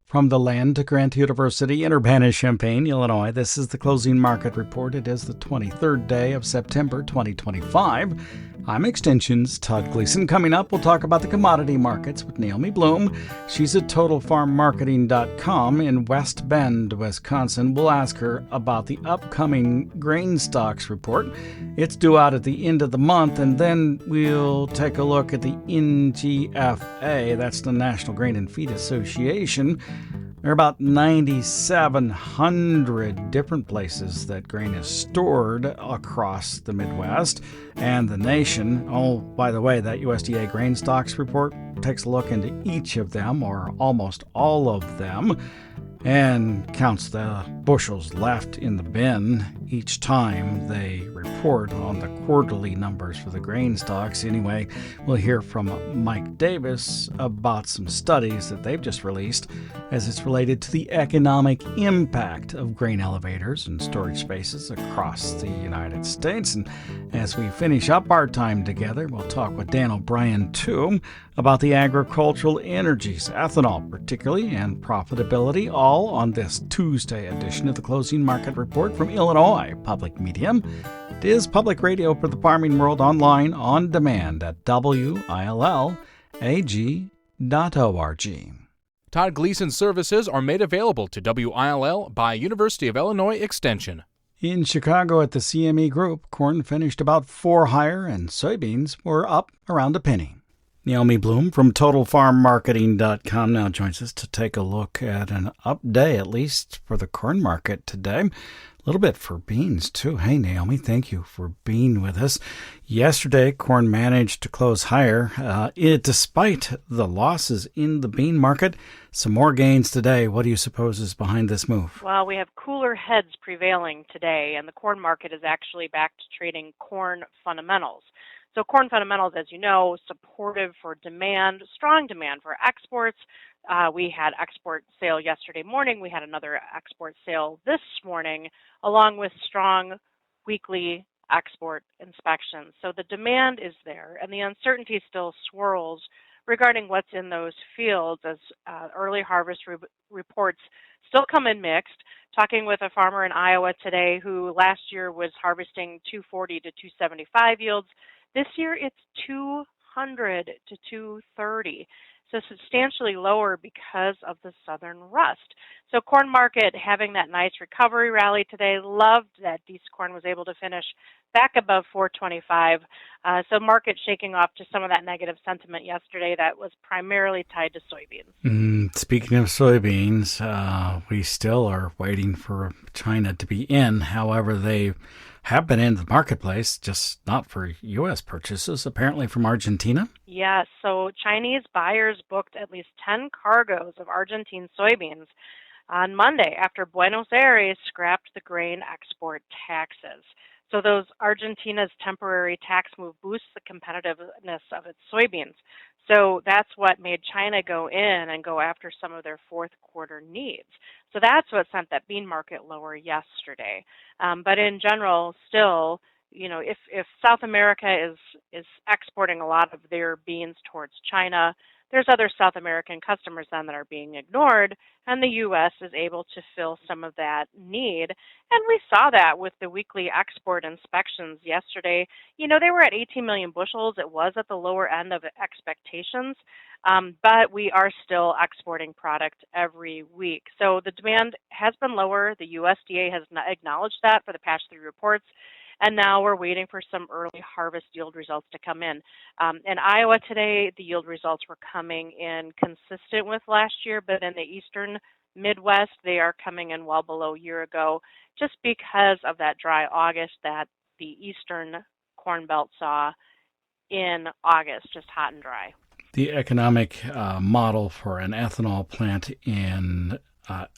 From the land to Grant University in Urbana-Champaign, Illinois, this is the Closing Market Report. It is the 23rd day of September 2025. I'm Extension's Todd Gleason. Coming up, we'll talk about the commodity markets with Naomi Blohm. She's at TotalFarmMarketing.com in West Bend, Wisconsin. We'll ask her about the upcoming grain stocks report. It's due out at the end of the month, and then we'll take a look at the NGFA. That's the National Grain and Feed Association. There are about 9,700 different places that grain is stored across the Midwest and the nation. Oh, by the way, that USDA grain stocks report takes a look into each of them, or almost all of them, and counts the bushels left in the bin each time they report on the quarterly numbers for the grain stocks. Anyway, we'll hear from Mike Davis about some studies that they've just released as it's related to the economic impact of grain elevators and storage spaces across the United States. And as we finish up our time together, we'll talk with Dan O'Brien, too, about the agricultural energies, ethanol particularly, and profitability, all on this Tuesday edition of the Closing Market Report from Illinois Public Media. It is public radio for the farming world, online on demand at WILLAG.org. Todd Gleason services are made available to WILL by University of Illinois Extension. In Chicago at the CME Group, corn finished about 4 higher and soybeans were up around a penny. Naomi Blohm from TotalFarmMarketing.com now joins us to take a look at an up day, at least for the corn market today. A little bit for beans, too. Hey, Naomi, thank you for being with us. Yesterday, corn managed to close higher. Despite the losses in the bean market, some more gains today. What do you suppose is behind this move? Well, we have cooler heads prevailing today, and the corn market is actually back to trading corn fundamentals. So corn fundamentals, as you know, supportive for demand, strong demand for exports. We had export sale yesterday morning. We had another export sale this morning, along with strong weekly export inspections. So the demand is there, and the uncertainty still swirls regarding what's in those fields as early harvest reports still come in mixed. Talking with a farmer in Iowa today who last year was harvesting 240 to 275 yields. This year it's 200 to 230, so substantially lower because of the southern rust. So corn market having that nice recovery rally today. Loved that decent corn was able to finish back above 425. So market shaking off to some of that negative sentiment yesterday that was primarily tied to soybeans. Speaking of soybeans, we still are waiting for China to be in. However, they have been in the marketplace, just not for U.S. purchases, apparently from Argentina. Yes, so Chinese buyers booked at least 10 cargoes of Argentine soybeans on Monday after Buenos Aires scrapped the grain export taxes. So those Argentina's temporary tax move boosts the competitiveness of its soybeans. So that's what made China go in and go after some of their fourth quarter needs. So that's what sent that bean market lower yesterday. But in general, still, you know, if South America is exporting a lot of their beans towards China, there's other South American customers then that are being ignored, and the U.S. is able to fill some of that need. And we saw that with the weekly export inspections yesterday. You know, they were at 18 million bushels. It was at the lower end of expectations, but we are still exporting product every week. So the demand has been lower. The USDA has acknowledged that for the past 3 reports. And now we're waiting for some early harvest yield results to come in. In Iowa today, the yield results were coming in consistent with last year, but in the eastern Midwest, they are coming in well below a year ago, just because of that dry August that the eastern Corn Belt saw in August, just hot and dry. The economic model for an ethanol plant in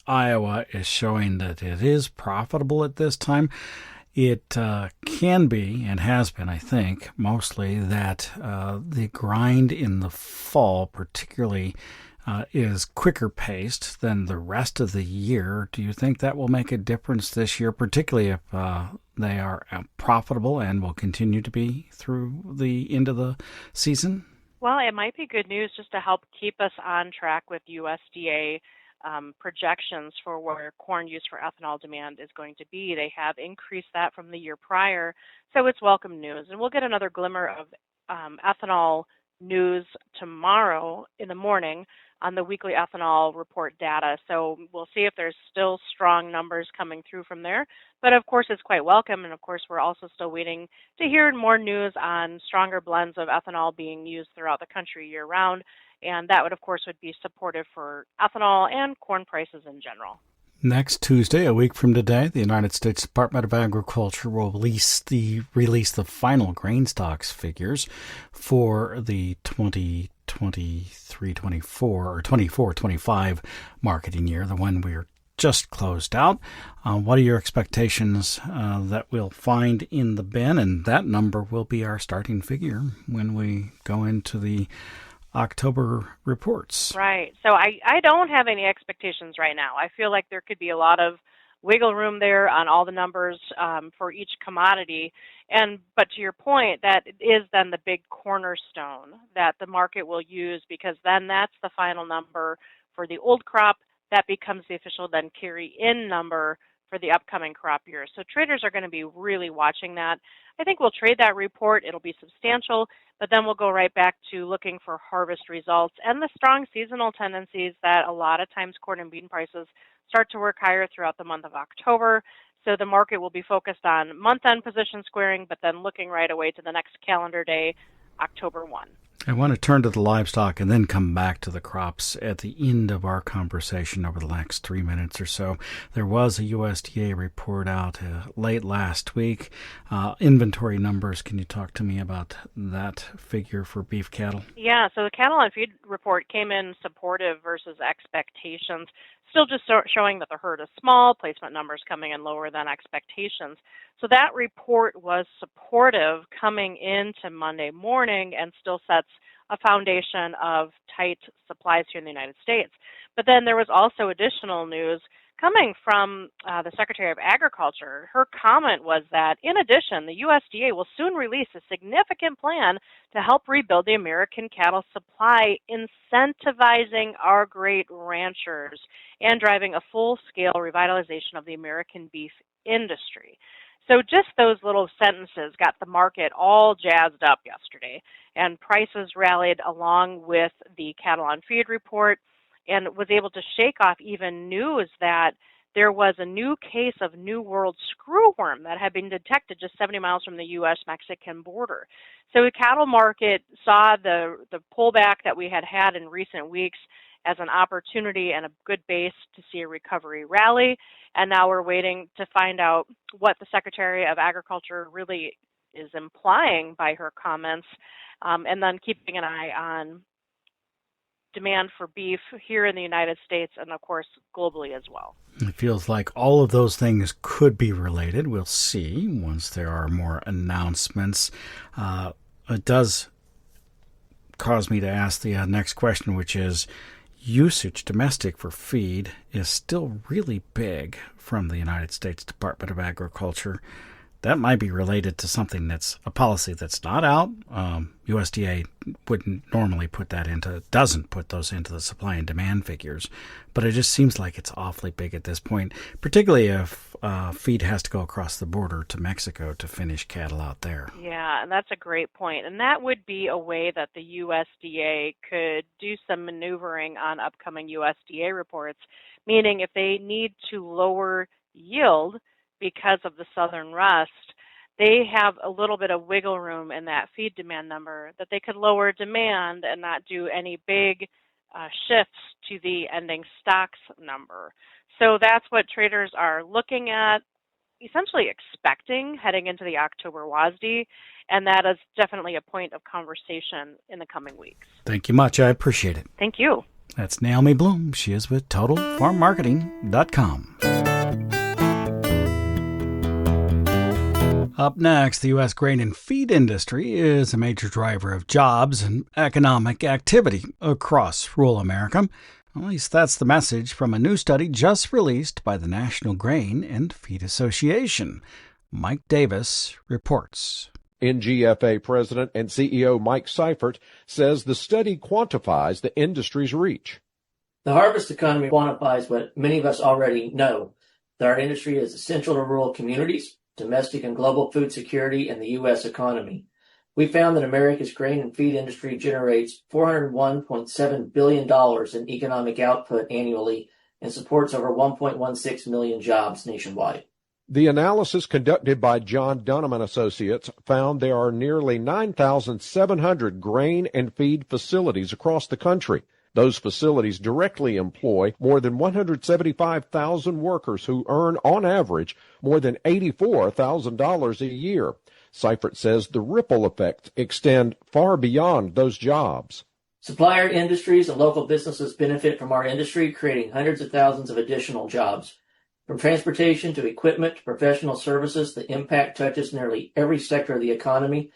Iowa is showing that it is profitable at this time. It can be, and has been, I think, mostly that the grind in the fall particularly is quicker paced than the rest of the year. Do you think that will make a difference this year, particularly if they are profitable and will continue to be through the end of the season? Well, it might be good news just to help keep us on track with USDA projections for where corn use for ethanol demand is going to be. They have increased that from the year prior, so it's welcome news. And we'll get another glimmer of ethanol news tomorrow in the morning on the weekly ethanol report data. So we'll see if there's still strong numbers coming through from there. But of course, it's quite welcome. And of course, we're also still waiting to hear more news on stronger blends of ethanol being used throughout the country year round. And that would, of course, would be supportive for ethanol and corn prices in general. Next Tuesday, a week from today, the United States Department of Agriculture will release the final grain stocks figures for the 2023-24 or 24-25 marketing year, the one we're just closed out. What are your expectations that we'll find in the bin? And that number will be our starting figure when we go into the October reports. Right. So I don't have any expectations right now. I feel like there could be a lot of wiggle room there on all the numbers for each commodity. But to your point, that is then the big cornerstone that the market will use, because then that's the final number for the old crop. That becomes the official then carry-in number for the upcoming crop year. So traders are going to be really watching that. I think we'll trade that report. It'll be substantial, but then we'll go right back to looking for harvest results and the strong seasonal tendencies that a lot of times corn and bean prices start to work higher throughout the month of October. So the market will be focused on month-end position squaring, but then looking right away to the next calendar day, October 1. I want to turn to the livestock and then come back to the crops at the end of our conversation over the next 3 minutes or so. There was a USDA report out late last week. Inventory numbers, can you talk to me about that figure for beef cattle? Yeah, so the cattle and feed report came in supportive versus expectations. Still just showing that the herd is small, placement numbers coming in lower than expectations. So that report was supportive coming into Monday morning and still sets a foundation of tight supplies here in the United States. But then there was also additional news coming from the Secretary of Agriculture. Her comment was that, in addition, the USDA will soon release a significant plan to help rebuild the American cattle supply, incentivizing our great ranchers and driving a full-scale revitalization of the American beef industry. So just those little sentences got the market all jazzed up yesterday, and prices rallied along with the cattle on feed report, and was able to shake off even news that there was a new case of New World screwworm that had been detected just 70 miles from the U.S.-Mexican border. So the cattle market saw the pullback that we had in recent weeks as an opportunity and a good base to see a recovery rally. And now we're waiting to find out what the Secretary of Agriculture really is implying by her comments, and then keeping an eye on demand for beef here in the United States and, of course, globally as well. It feels like all of those things could be related. We'll see once there are more announcements. It does cause me to ask the next question, which is, usage domestic for feed is still really big from the United States Department of Agriculture. That might be related to something that's a policy that's not out. USDA wouldn't normally doesn't put those into the supply and demand figures, but it just seems like it's awfully big at this point, particularly if feed has to go across the border to Mexico to finish cattle out there. Yeah, and that's a great point. And that would be a way that the USDA could do some maneuvering on upcoming USDA reports, meaning if they need to lower yield because of the southern rust, they have a little bit of wiggle room in that feed demand number that they could lower demand and not do any big shifts to the ending stocks number. So that's what traders are looking at, essentially expecting heading into the October WASDE, and that is definitely a point of conversation in the coming weeks. Thank you much. I appreciate it. Thank you. That's Naomi Blohm. She is with TotalFarmMarketing.com. Up next, the U.S. grain and feed industry is a major driver of jobs and economic activity across rural America. At least that's the message from a new study just released by the National Grain and Feed Association. Mike Davis reports. NGFA President and CEO Mike Seifert says the study quantifies the industry's reach. The harvest economy quantifies what many of us already know, that our industry is essential to rural communities, domestic and global food security, and the U.S. economy. We found that America's grain and feed industry generates $401.7 billion in economic output annually and supports over 1.16 million jobs nationwide. The analysis conducted by John Dunham and Associates found there are nearly 9,700 grain and feed facilities across the country. Those facilities directly employ more than 175,000 workers who earn, on average, more than $84,000 a year. Seifert says the ripple effects extend far beyond those jobs. Supplier industries and local businesses benefit from our industry, creating hundreds of thousands of additional jobs. From transportation to equipment to professional services, the impact touches nearly every sector of the economy.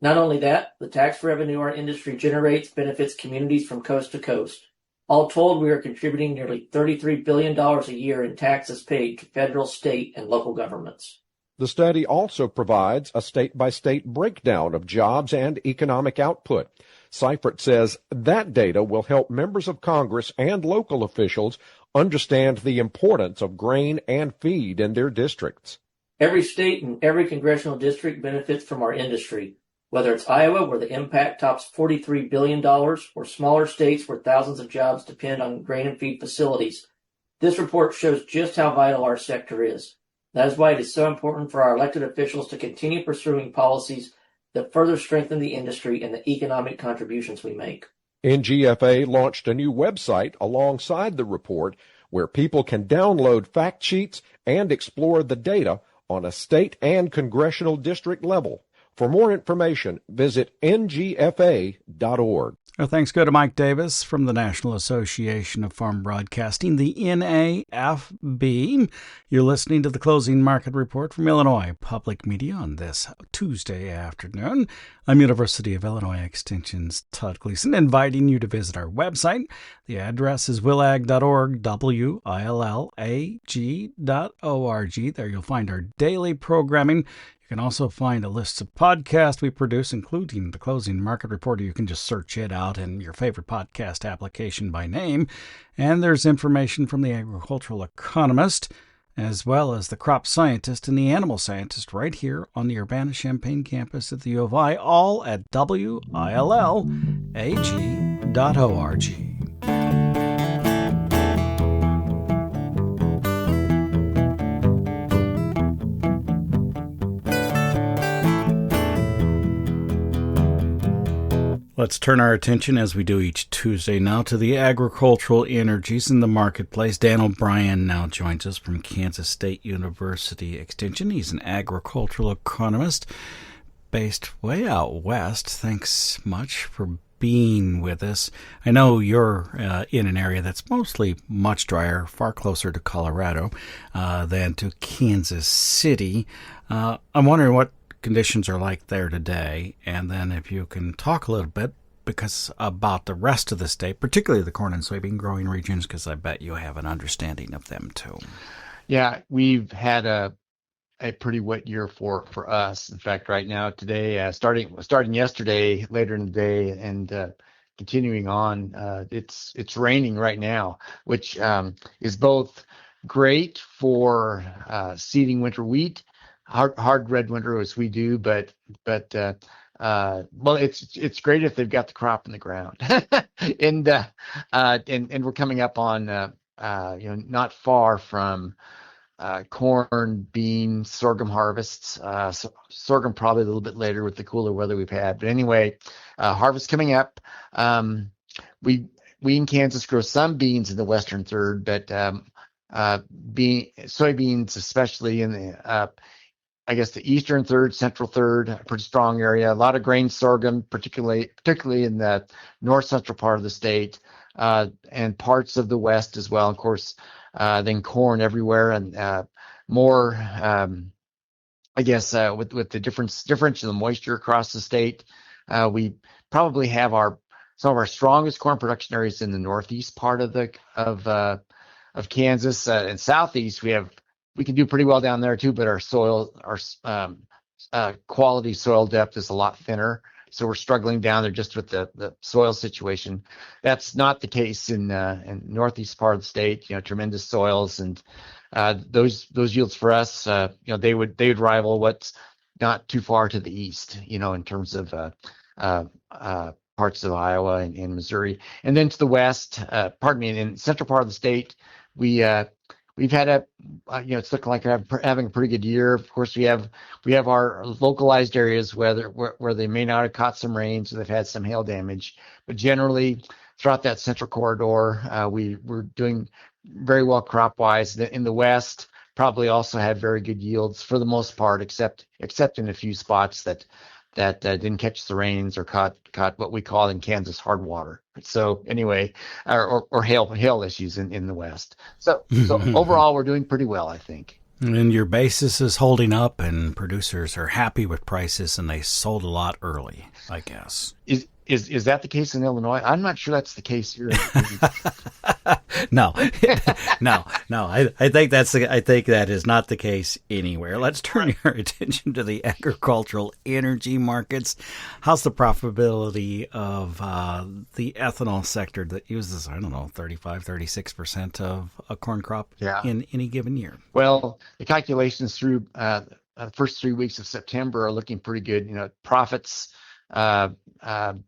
Not only that, the tax revenue our industry generates benefits communities from coast to coast. All told, we are contributing nearly $33 billion a year in taxes paid to federal, state, and local governments. The study also provides a state-by-state breakdown of jobs and economic output. Seifert says that data will help members of Congress and local officials understand the importance of grain and feed in their districts. Every state and every congressional district benefits from our industry. Whether it's Iowa, where the impact tops $43 billion, or smaller states where thousands of jobs depend on grain and feed facilities, this report shows just how vital our sector is. That is why it is so important for our elected officials to continue pursuing policies that further strengthen the industry and the economic contributions we make. NGFA launched a new website alongside the report where people can download fact sheets and explore the data on a state and congressional district level. For more information, visit ngfa.org. Our thanks go to Mike Davis from the National Association of Farm Broadcasting, the NAFB. You're listening to the Closing Market Report from Illinois Public Media on this Tuesday afternoon. I'm University of Illinois Extension's Todd Gleason, inviting you to visit our website. The address is willag.org, willag.org. There you'll find our daily programming. You can also find a list of podcasts we produce, including the Closing Market Report. You can just search it out in your favorite podcast application by name. And there's information from the agricultural economist, as well as the crop scientist and the animal scientist right here on the Urbana-Champaign campus at the U of I, all at willag.org. Let's turn our attention, as we do each Tuesday now, to the agricultural energies in the marketplace. Dan O'Brien now joins us from Kansas State University Extension. He's an agricultural economist based way out west. Thanks much for being with us. I know you're in an area that's mostly much drier, far closer to Colorado than to Kansas City. I'm wondering what conditions are like there today, and then if you can talk a little bit about the rest of the state, particularly the corn and soybean growing regions, because I bet you have an understanding of them too. Yeah, we've had a pretty wet year for us. In fact, right now today, starting yesterday, later in the day, and continuing on, it's raining right now, which is both great for seeding winter wheat. Hard red winter as we do, but well, it's great if they've got the crop in the ground, and we're coming up on not far from corn, bean, sorghum harvests. Sorghum probably a little bit later with the cooler weather we've had, but anyway, harvest coming up. We in Kansas grow some beans in the western third, but soybeans especially in the I guess the eastern third, central third, pretty strong area. A lot of grain sorghum, particularly in the north central part of the state, and parts of the west as well. Of course, then corn everywhere, and more. I guess with the difference in the moisture across the state, we probably have some of our strongest corn production areas in the northeast part of Kansas, and southeast. We can do pretty well down there too, but our quality soil depth is a lot thinner So we're struggling down there just with the soil situation. That's not the case in northeast part of the state. Tremendous soils, and those yields for us, they would rival what's not too far to the east, in terms of parts of Iowa and Missouri, and then to the west. In central part of the state, we've had it's looking like we're having a pretty good year. Of course, we have our localized areas where they may not have caught some rain, so they've had some hail damage. But generally, throughout that central corridor, we're doing very well crop wise. In the west, probably also have very good yields for the most part, except in a few spots that didn't catch the rains or caught what we call in Kansas hard water. So anyway, or hail issues in the west. So overall, we're doing pretty well, I think. And your basis is holding up, and producers are happy with prices, and they sold a lot early, I guess. Is that the case in Illinois? I'm not sure that's the case here. No. I think that is not the case anywhere. Let's turn your attention to the agricultural energy markets. How's the profitability of the ethanol sector that uses, 35-36% of a corn crop in any given year? Well, the calculations through the first 3 weeks of September are looking pretty good. Profits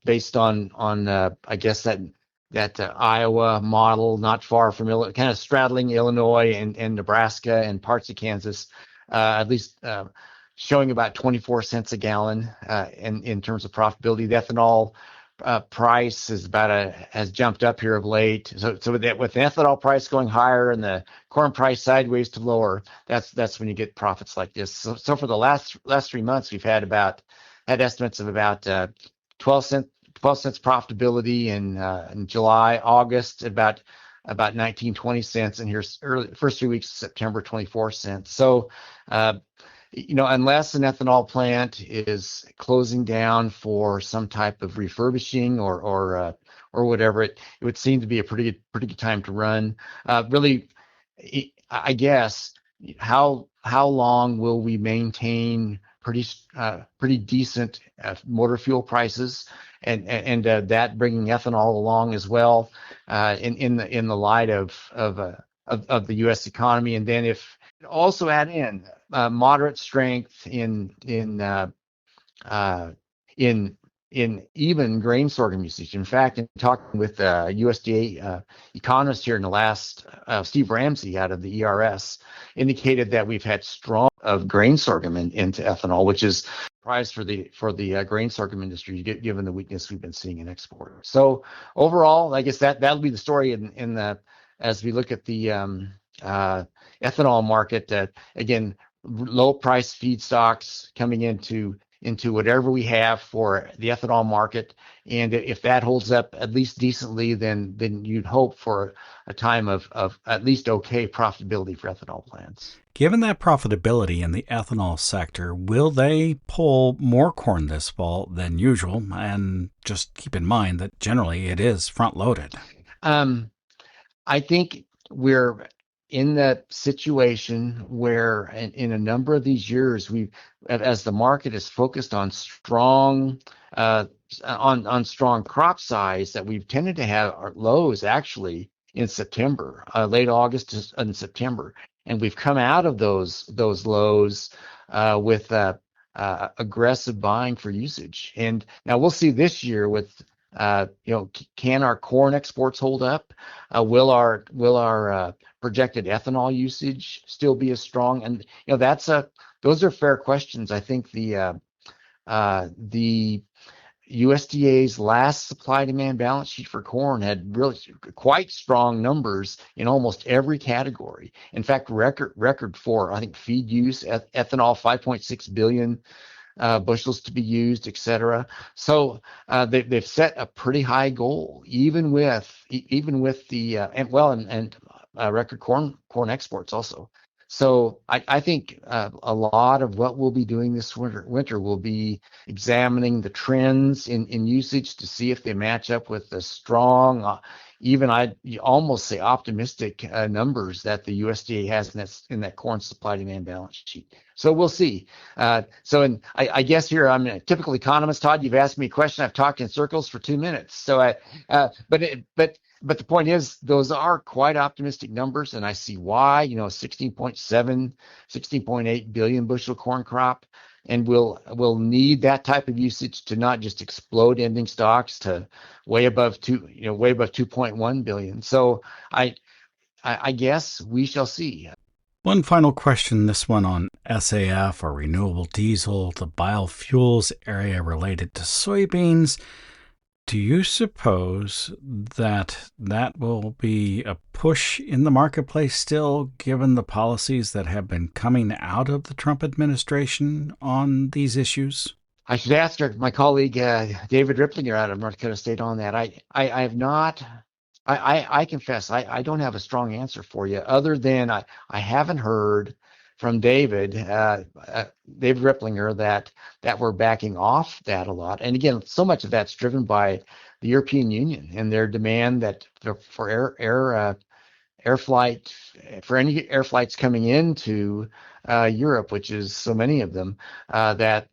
based on I guess that Iowa model, not far from kind of straddling Illinois and Nebraska and parts of Kansas, at least showing about 24 cents a gallon in terms of profitability. The ethanol price has jumped up here of late. So with the ethanol price going higher and the corn price sideways to lower, that's when you get profits like this. So for the last 3 months, we've had estimates of about 12 cents profitability in July, August, about 19-20 cents, and here's first 3 weeks of September, 24 cents. So unless an ethanol plant is closing down for some type of refurbishing or whatever, it would seem to be a pretty good time to run. Really, I guess, how long will we maintain pretty decent motor fuel prices, and that bringing ethanol along as well, in the light of the U.S. economy, and then if also add in moderate strength in even grain sorghum usage. In fact, in talking with USDA economist here in the last, Steve Ramsey out of the ERS, indicated that we've had strong of grain sorghum into ethanol, which is a prize for the grain sorghum industry, given the weakness we've been seeing in export. So overall, I guess that'll be the story as we look at the ethanol market. Again, low price feedstocks coming into whatever we have for the ethanol market, and if that holds up at least decently, then you'd hope for a time of at least okay profitability for ethanol plants. Given that profitability in the ethanol sector, will they pull more corn this fall than usual? And just keep in mind that generally it is front-loaded. I think we're in that situation where in a number of these years, as the market is focused on strong strong crop size, that we've tended to have our lows actually in September, late August and September, and we've come out of those lows with aggressive buying for usage. And now we'll see this year with can our corn exports hold up? Will our projected ethanol usage still be as strong? And those are fair questions. I think the USDA's last supply demand balance sheet for corn had really quite strong numbers in almost every category. In fact, record for, I think, feed use, ethanol, 5.6 billion bushels to be used, etc. So they've set a pretty high goal, even with the record corn exports also. So I think a lot of what we'll be doing this winter will be examining the trends in usage to see if they match up with the strong even I almost say optimistic numbers that the USDA has in that corn supply demand balance sheet. So we'll see. I guess here I'm a typical economist, Todd. You've asked me a question. I've talked in circles for 2 minutes. But the point is, those are quite optimistic numbers, and I see why. 16.7, 16.8 billion bushel corn crop, and we'll need that type of usage to not just explode ending stocks to way above 2.1 billion. So I guess we shall see. One final question, this one on SAF or renewable diesel, the biofuels area related to soybeans. Do you suppose that will be a push in the marketplace still, given the policies that have been coming out of the Trump administration on these issues? I should ask my colleague David Ripplinger out of North Dakota State on that. I have not. I confess I don't have a strong answer for you, other than I haven't heard from David Ripplinger that we're backing off that a lot. And again, so much of that's driven by the European Union and their demand that for air flight, for any air flights coming into Europe, which is so many of them, that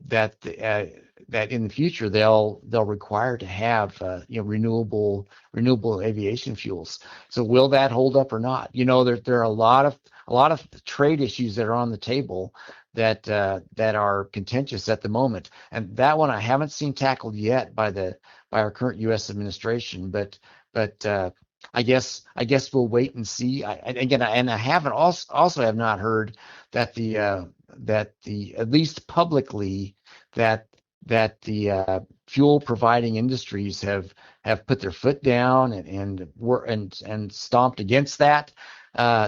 in the future they'll require to have renewable aviation fuels. So will that hold up or not? There are a lot of trade issues that are on the table that are contentious at the moment, and that one I haven't seen tackled yet by our current U.S. administration. But I guess we'll wait and see. I haven't also have not heard that the at least publicly that the fuel providing industries have put their foot down and stomped against that.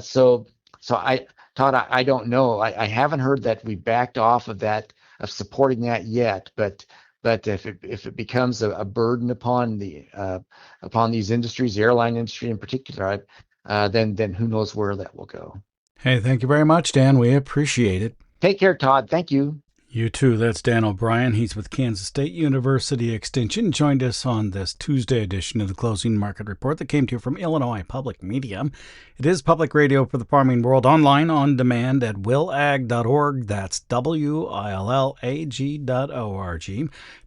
So Todd, I don't know. I haven't heard that we backed off of supporting that yet, but if it becomes a burden upon these industries, the airline industry in particular, then who knows where that will go. Hey, thank you very much, Dan. We appreciate it. Take care, Todd. Thank you. You too. That's Dan O'Brien. He's with Kansas State University Extension. Joined us on this Tuesday edition of the Closing Market Report that came to you from Illinois Public Media. It is public radio for the farming world, online on demand at willag.org. That's willag.org.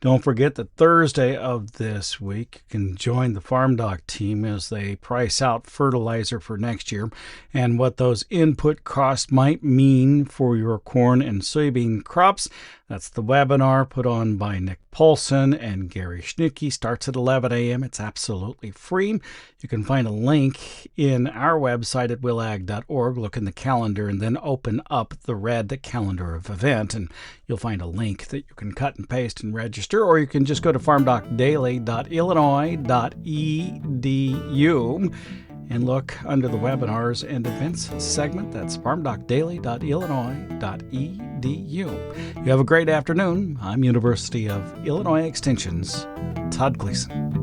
Don't forget that Thursday of this week you can join the farmdoc team as they price out fertilizer for next year and what those input costs might mean for your corn and soybean crops. That's the webinar put on by Nick Paulson and Gary Schnittke. Starts at 11 a.m. It's absolutely free. You can find a link in our website at willag.org. Look in the calendar and then open up the red calendar of event, and you'll find a link that you can cut and paste and register, or you can just go to farmdocdaily.illinois.edu and look under the webinars and events segment. That's farmdocdaily.illinois.edu. You have a great afternoon. I'm University of Illinois Extension's Todd Gleason.